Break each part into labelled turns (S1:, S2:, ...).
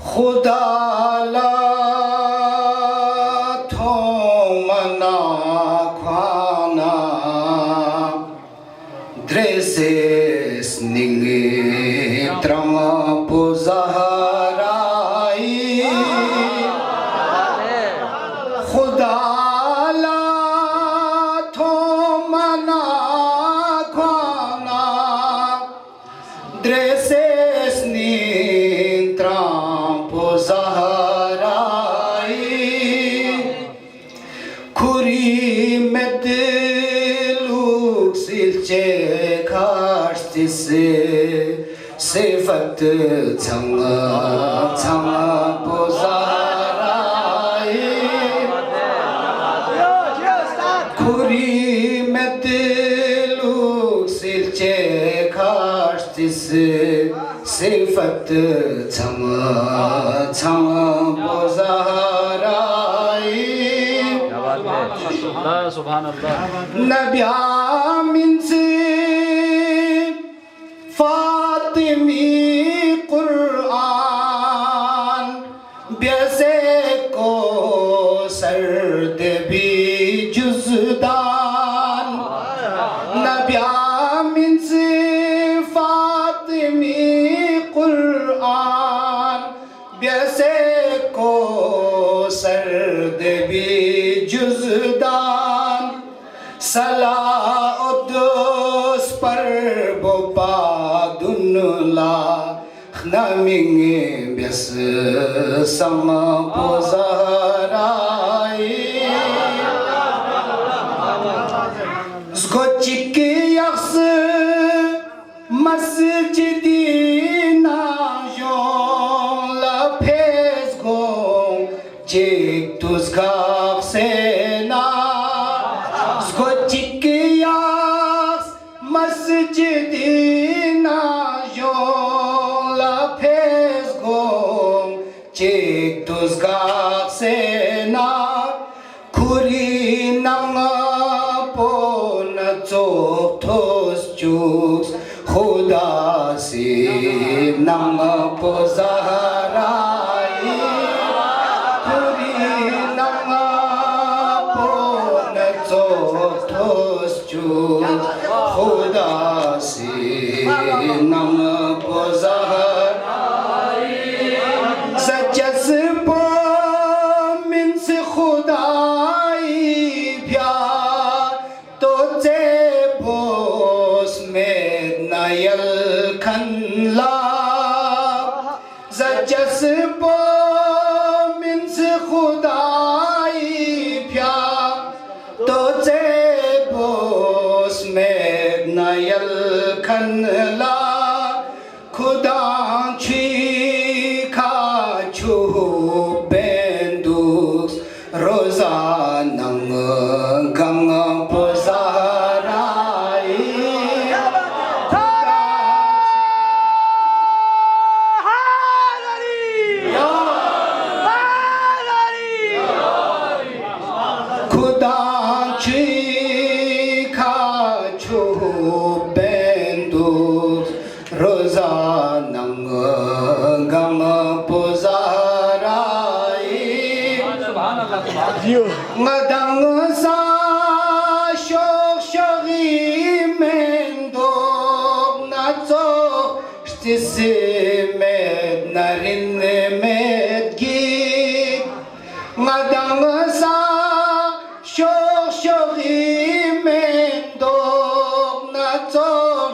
S1: खुदा ला थोमना ख्वाना द्रेसेस निंगे त्रमा पुजहराई खुदा ला थोमना ख्वाना द्रेसेस निंत्रा पुजहराई खुरी medluk silche kharstise sifat changa changa pozarai khuri medluk silche kharstise sifat changa changa pozarai नबिया मिनसे फातिमी कुरान ब्यसे को सर्द भी जुज़दान नबिया मिनसे फातिमी कुरान ब्यसे को सर्द भी जुज़दान सलाउद्दुस पर बोपा दुनुला खनामिंगे ब्यस सम पोजहराई zgochiki yaks masjidi na jon la pesgo jik tus sena zgochiki yaks masjidi na jon la pesgo jik tus sena khuri nanga चोक ठोस चूस खुदा से नम पोजहराई खुरी नम पोन चोक ठोस चूस खुदा से नम पोजहराई सचस पो मिन से खुदाई प्यार तो जे बोस में नयल खनला जजस पो मिन से खुदाई प्यार तो जे बोस में नयल खनला खुदा छी खा छू बेंदुस रोजा नंग गंग रोजा नंग गम पुजहराई मदंग सा शोक शोगी मेंदो नाचो स्तिसे में नरिन में गीत मदंग सा शोक शोगी मेंदो नाचो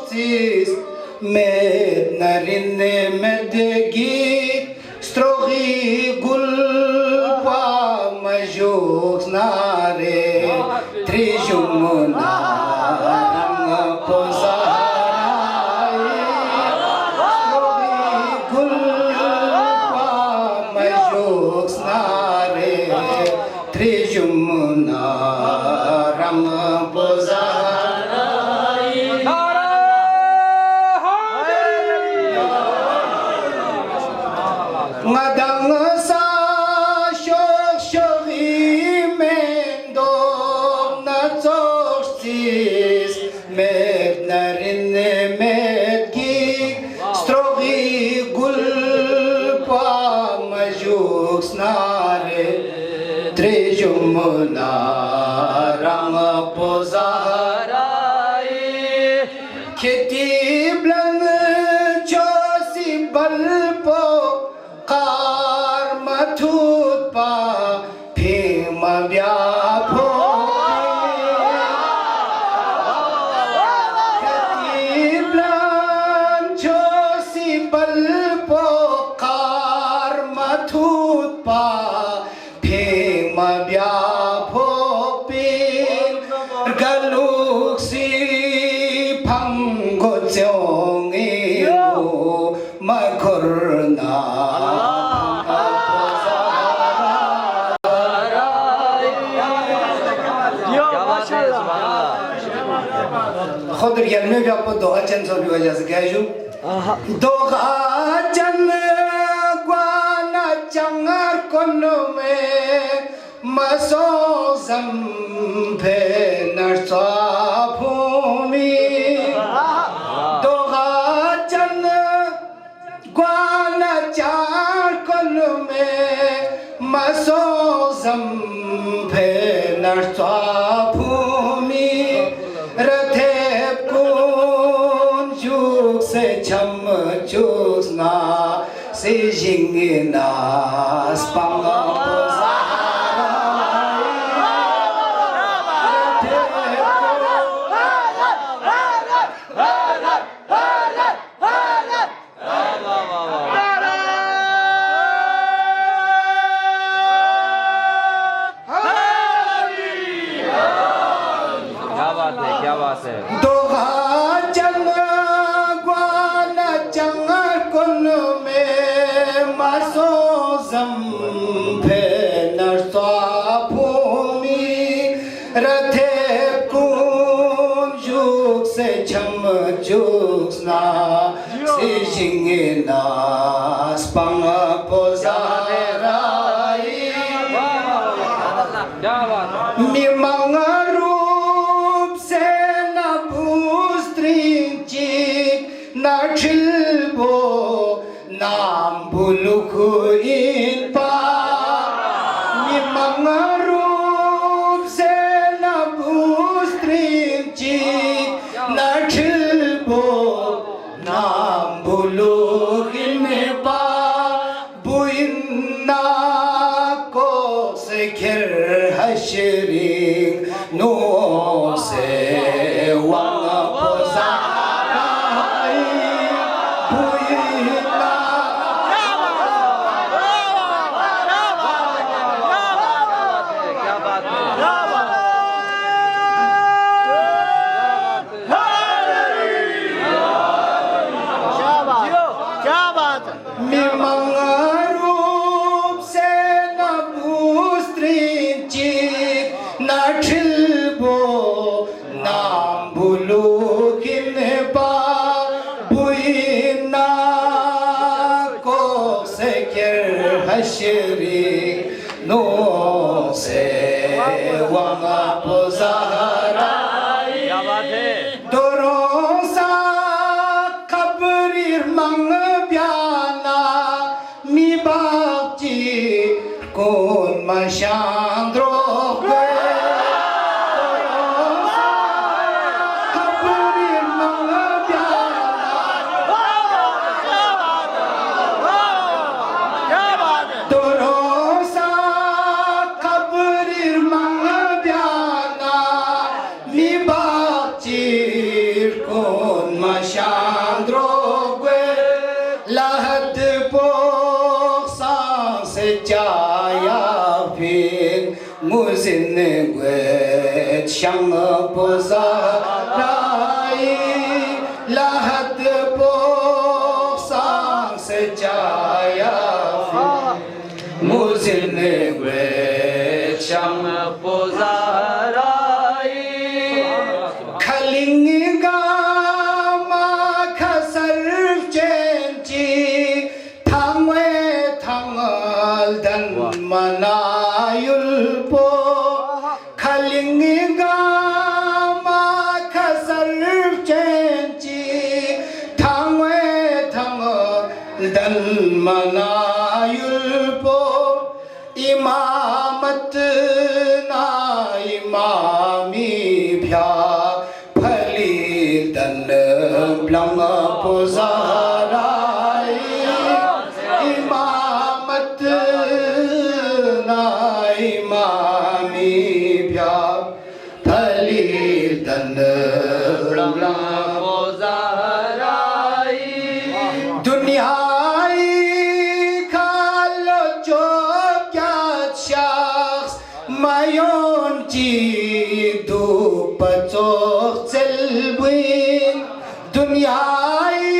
S1: स्तिस med narinne medgi strogi gulpa majuk nare trijumuna ranga pozarai strogi gulpa majuk nare trijumuna ranga pozarai Madang sa shok shogi mendo na zorsis med narin med gi strogi gulpa juksnare Trijumuna ranga pozarai Keti blan chosi balpo Kar mathut pa Phima vyapho खुद gelme भी आपको दोहा चंद सौ भी वजह से क्या है जो दोहा चंद गुआना चंगर कोनो में मसो ज़म्भे नर्सा भूमि दोहा चंद गुआना चार कोनो में मसो ज़म्भे नर्सा भूमि रथे cham chusna se jingina spanga क्या बात है दोहा चंग गुआना चंगर कुल में मसो ज़म्भे नर्सा भूमि रथे कुन जुग से छम जुगना से जिंगना स्पंग पोजाराई मिमंगरू Nachilbo nam buluku inpa mi mangarup se nabustrinchi nachilbo nam buluku inpa buinna ko se khir hashring no se wanga poza no se wanga pozarai क्या बात है दोनों सा खबरीर मंग ब्याना मी बापची कौन मशांद्रो Muzin gwet shang pozarai lahat po sang se jaya muzin gwet shang pozarai khaling ga ma khasar chenchi thangwe thangal dan manayul manayul po इमामत नाई मामी भ्या फली दन ब्लंग पुजाराई इमामत नाई मामी भ्या फली दन ब्लंग पुजाराई दुनिया Mayon ji du patok zelbuin Dunyai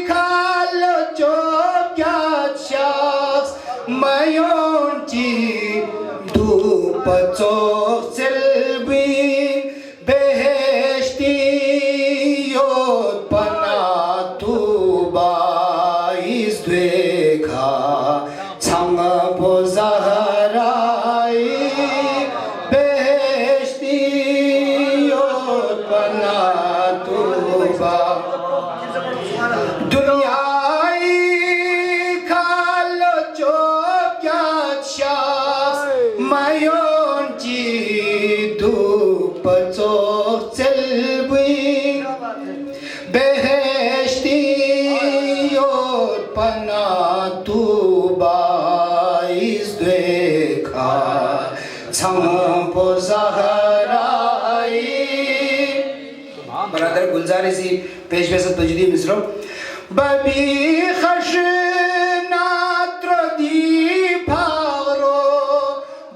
S1: khalo chok yat shaks Mayon ji du patok zelbuin Beheshti yot panatu bais dwekha Changa pozaharai दुनियाई खालो चोक याद शास मायोन जी धूप चोक चलबुई बेहेश्ती योत पना तू बाइस देखा छंपो जहराई बरादर गुलजारी पेश पेशत तजुदी मिसरो बबी खश नात्रदी फारो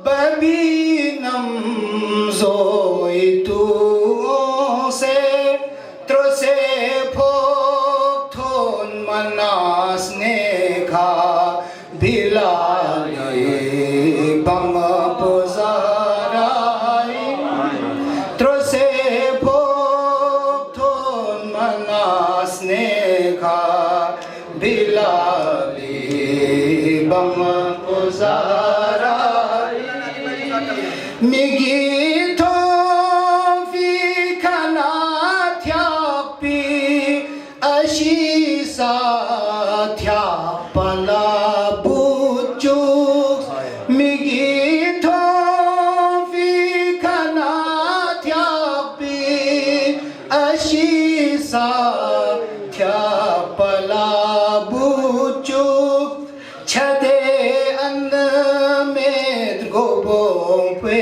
S1: बबी नम जोई तू से त्रोसे फोथोन मनास ने खा भिला बंग पोजाराई त्रोसे Snekha bilali bam uzarai migi thom fi khana thyapi ashisa thyapala bujuk migi thom fi khana thyapi ashisa pala buchuk chade an med gobong pwe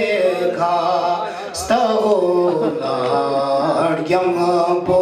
S1: kha sta ho nar yam po